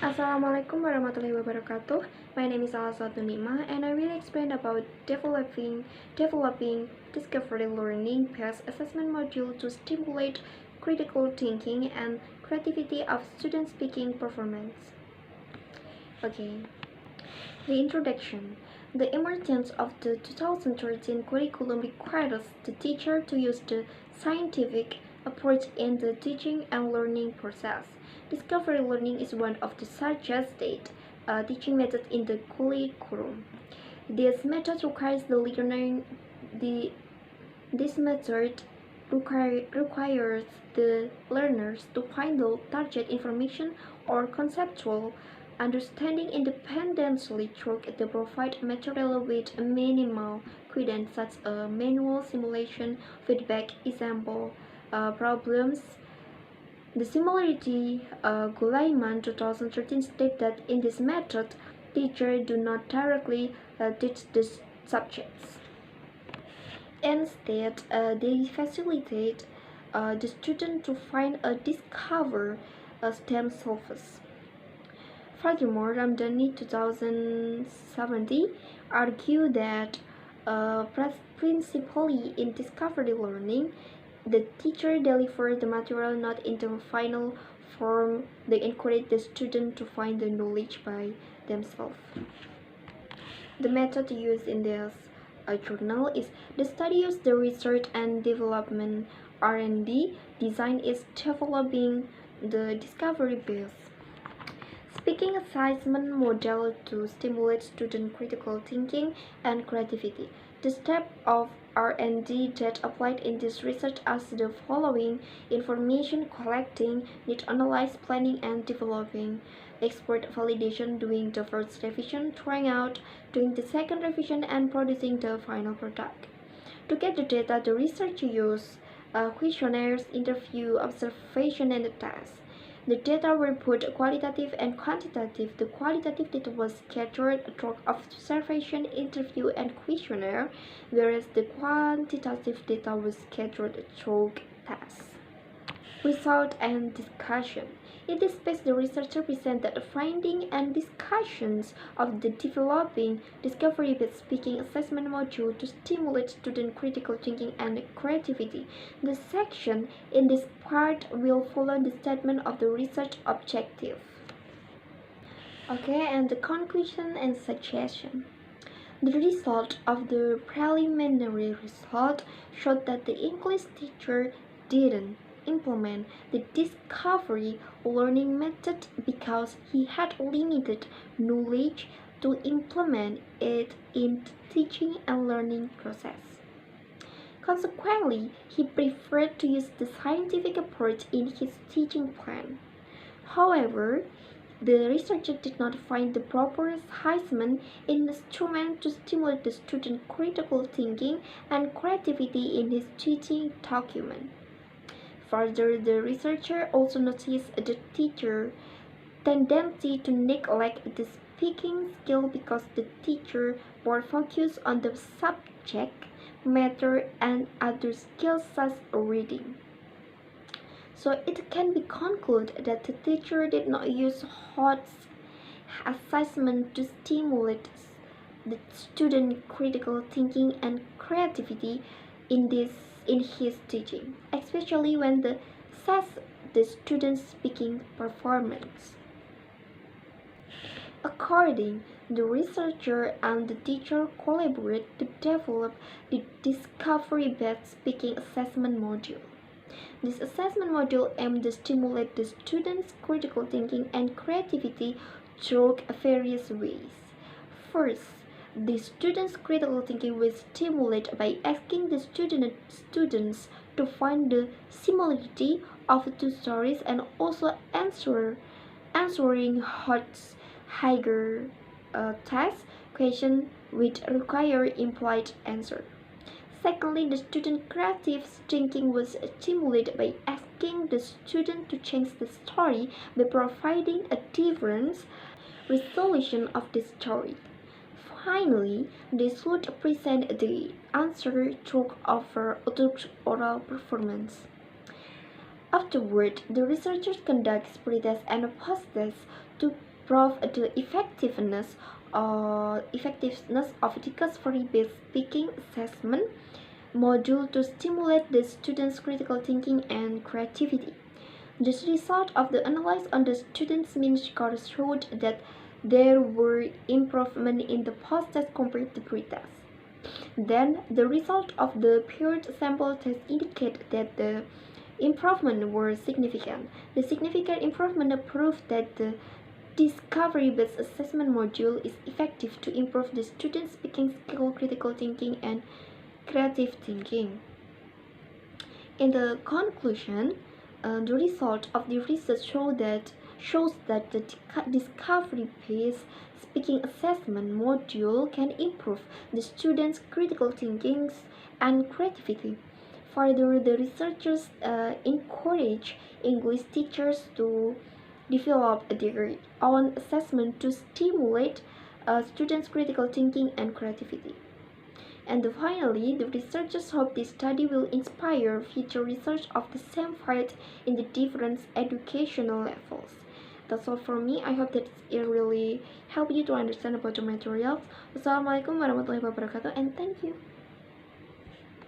Assalamualaikum warahmatullahi wabarakatuh. My name is Alasatu Nima and I will explain about developing discovery learning based assessment module to stimulate critical thinking and creativity of student speaking performance. Okay. The introduction. The emergence of the 2013 curriculum requires the teacher to use the scientific approach in the teaching and learning process. Discovery learning is one of the suggested teaching methods in the curriculum. This method requires the learners to find the target information or conceptual understanding independently through the provided material with minimal guidance such as manual simulation, feedback, example problems. The similarity Gulaiman 2013 states that in this method, teachers do not directly teach the subjects. Instead, they facilitate the student to find and discover themselves. Furthermore, Ramdhani 2070 argued that principally in discovery learning, the teacher delivers the material not in the final form. They encourage the student to find the knowledge by themselves. The method used in this journal is the studies, the research and development R&D design is developing the discovery base. Speaking assessment model to stimulate student critical thinking and creativity. The step of R&D that applied in this research are the following: information collecting, need analyze, planning and developing, expert validation, doing the first revision, trying out, doing the second revision and producing the final product. To get the data, the researcher used questionnaires, interview, observation and tests. The data were both qualitative and quantitative. The qualitative data was gathered through observation, interview, and questionnaire, whereas the quantitative data was gathered through tests. Result and discussion. In this space, the researcher presented the findings and discussions of the developing discovery-based speaking assessment module to stimulate student critical thinking and creativity. The section in this part will follow the statement of the research objective. Okay, and the conclusion and suggestion. The result of the preliminary result showed that the English teacher didn't implement the discovery learning method because he had limited knowledge to implement it in the teaching and learning process. Consequently, he preferred to use the scientific approach in his teaching plan. However, the researcher did not find the proper assessment instrument to stimulate the student critical thinking and creativity in his teaching document. Further, the researcher also noticed the teacher's tendency to neglect the speaking skill because the teacher more focused on the subject matter and other skills such as reading. So it can be concluded that the teacher did not use hot assessment to stimulate the student critical thinking and creativity in his teaching, especially when the assess the student's speaking performance. According, the researcher and the teacher collaborate to develop the discovery-based speaking assessment module. This assessment module aimed to stimulate the students' critical thinking and creativity through various ways. First, the students' critical thinking was stimulated by asking the students to find the similarity of two stories and also answering higher test questions which require implied answer. Secondly, the student creative thinking was stimulated by asking the student to change the story by providing a different resolution of the story. Finally, they should present the answer through oral performance. Afterward, the researchers conduct pre-tests and post-tests to prove the effectiveness of the category-based speaking assessment module to stimulate the students' critical thinking and creativity. The result of the analysis on the students' mean scores showed that there were improvements in the post-test compared to pre-test. Then, the result of the paired sample test indicated that the improvements were significant. The significant improvement proved that the discovery-based assessment module is effective to improve the students' speaking skill, critical thinking, and creative thinking. In the conclusion, the result of the research shows that the discovery-based speaking assessment module can improve the students' critical thinking and creativity. Further, the researchers encourage English teachers to develop their own assessment to stimulate students' critical thinking and creativity. And finally, the researchers hope this study will inspire future research of the same field in the different educational levels. That's all for me. I hope that it really helped you to understand about the materials. Wassalamualaikum warahmatullahi wabarakatuh, and thank you.